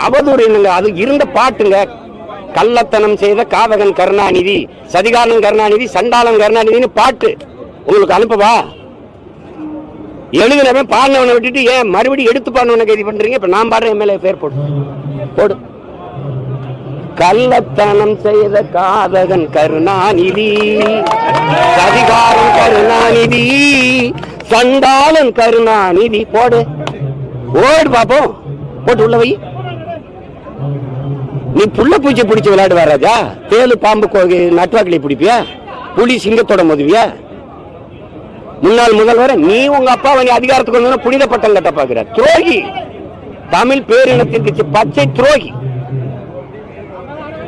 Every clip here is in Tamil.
அவதூறு என்னங்க? அது இருந்த பாட்டுங்க. கள்ளத்தனம் செய்த காதகன் கருணாநிதி, சதிகாரன் கருணாநிதி, சண்டாளன் கருணாநிதினு பாட்டு உங்களுக்கு அனுப்பவா? எழுதுனவன் பாடினவனை விட்டுட்டு ஏன் மறுபடியும் எடுத்து பாடினவனை கைது பண்றீங்க? இப்ப நான் பாடுறேன், எம்எல்ஏ பேர் போடு. கள்ளத்தனம் செய்த காதகன் கருணாநிதி, சதிகாரன் கருணாநிதி, சண்டாளன் கருணாநிதி, போடு பாப்போம். போட்டு உள்ள வை. நீ புள்ள பூச்சி பிடிச்சி விளையாடுவா ராஜா? தேலு பாம்பு நட்டுவாக்கிலே பிடிப்பியா? புலி சிங்கத்தோட மோதுவியா? முன்னாள் முதல்வர் நீ உங்க அப்பா அதிகாரத்துக்கு வந்து புனித பட்டம் கட்ட பாக்குற துரோகி. தமிழ் பேரினத்திற்கு பச்சை துரோகி.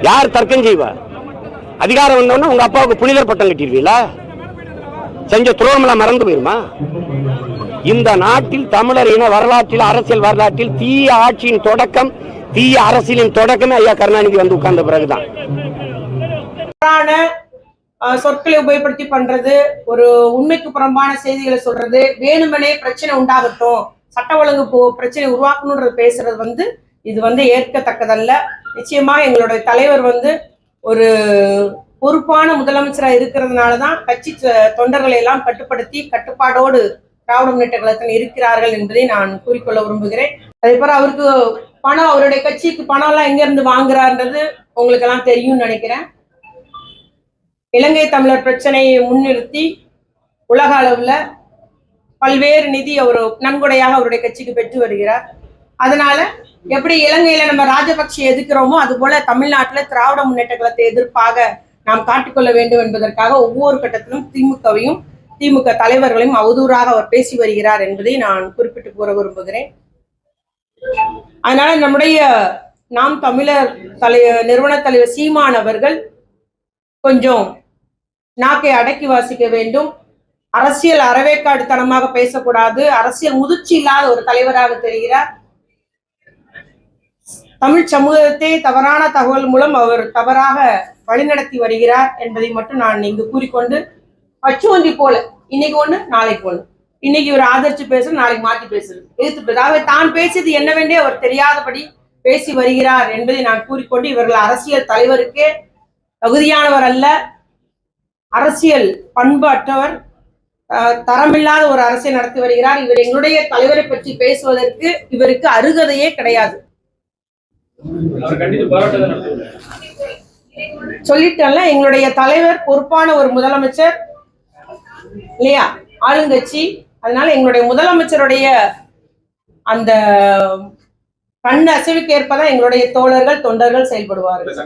யார் தர்க்கம் செய்வா? அதிகாரம் வந்தோன்னா உங்க அப்பாவுக்கு புனிதர் பட்டம் கட்டிடுவீங்களா? செஞ்ச துரோகம் எல்லாம் மறந்து போயிருமா? இந்த நாட்டில் தமிழர் இன வரலாற்றில், அரசியல் வரலாற்றில் தீய ஆட்சியின் தொடக்கம், தீய அரசியலின் தொடக்கமே ஐயா கருணாநிதி வந்து உட்கார்ந்த பிறகுதான். சொற்களை உபயோகப்படுத்தி பண்றது, ஒரு உண்மைக்கு புறம்பான செய்திகளை சொல்றது, வேணுமனே பிரச்சனை உண்டாகட்டும், சட்ட ஒழுங்கு பிரச்சனை உருவாக்கணும்ன்றது பேசுறது இது ஏற்கத்தக்கதல்ல. நிச்சயமா எங்களுடைய தலைவர் ஒரு பொறுப்பான முதலமைச்சரா இருக்கிறதுனாலதான் கட்சி தொண்டர்களை எல்லாம் கட்டுப்படுத்தி கட்டுப்பாடோடு திராவிட முன்னேற்ற கழகத்தில் இருக்கிறார்கள் என்பதை நான் கூறிக்கொள்ள விரும்புகிறேன். அதே போல அவருக்கு பணம், அவருடைய கட்சிக்கு பணம் எல்லாம் எங்க இருந்து வாங்குறாருன்றது உங்களுக்கு எல்லாம் தெரியும்னு நினைக்கிறேன். இலங்கை தமிழர் பிரச்சனையை முன்னிறுத்தி உலக அளவுல பல்வேறு நிதி அவர் நன்கொடையாக அவருடைய கட்சிக்கு பெற்று வருகிறார். அதனால எப்படி இலங்கையில நம்ம ராஜபக்சே எதிர்க்கிறோமோ அது போல தமிழ்நாட்டுல திராவிட முன்னேற்ற கழகத்தை எதிர்ப்பாக நாம் காட்டிக்கொள்ள வேண்டும் என்பதற்காக ஒவ்வொரு கட்டத்திலும் திமுகவையும் திமுக தலைவர்களையும் அவதூறாக அவர் பேசி வருகிறார் என்பதை நான் குறிப்பிட்டு கூற விரும்புகிறேன். அதனால நம்முடைய நாம் தமிழர் நிறுவன தலைவர் சீமான் அவர்கள் கொஞ்சம் நாக்கை அடக்கி வாசிக்க வேண்டும். அரசியல் அறவேக்காடுத்தனமாக பேசக்கூடாது. அரசியல் முதிர்ச்சி இல்லாத ஒரு தலைவராக தெரிகிறார். தமிழ் சமூகத்தை தவறான தகவல் மூலம் அவர் தவறாக வழிநடத்தி வருகிறார் என்பதை மட்டும் நான் இங்கு கூறிக்கொண்டு, பச்சுவந்தி போல இன்னைக்கு ஒண்ணு நாளைக்கு ஒண்ணு, இன்னைக்கு ஒரு ஆதரிச்சு பேசுறது, நாளைக்கு மாற்றி பேசுறது, எதிர்த்து தான் பேசியது என்னவென்றே அவர் தெரியாதபடி பேசி வருகிறார் என்பதை நான் கூறிக்கொண்டு, இவர்கள் அரசியல் தலைவருக்கே தகுதியானவர் அல்ல, அரசியல் பண்பாற்றவர், தரமில்லாத ஒரு அரசியல் நடத்தி வருகிறார். இவர் எங்களுடைய தலைவரை பற்றி பேசுவதற்கு இவருக்கு அருகதையே கிடையாது. சொல்லிட்டேன்ல, எங்களுடைய தலைவர் பொறுப்பான ஒரு முதலமைச்சர் இல்லையா, ஆளுங்கட்சி. அதனால எங்களுடைய முதலமைச்சருடைய அந்த கண் அசைவுக்கு ஏற்பதான் எங்களுடைய தோழர்கள் தொண்டர்கள் செயல்படுவார்கள்.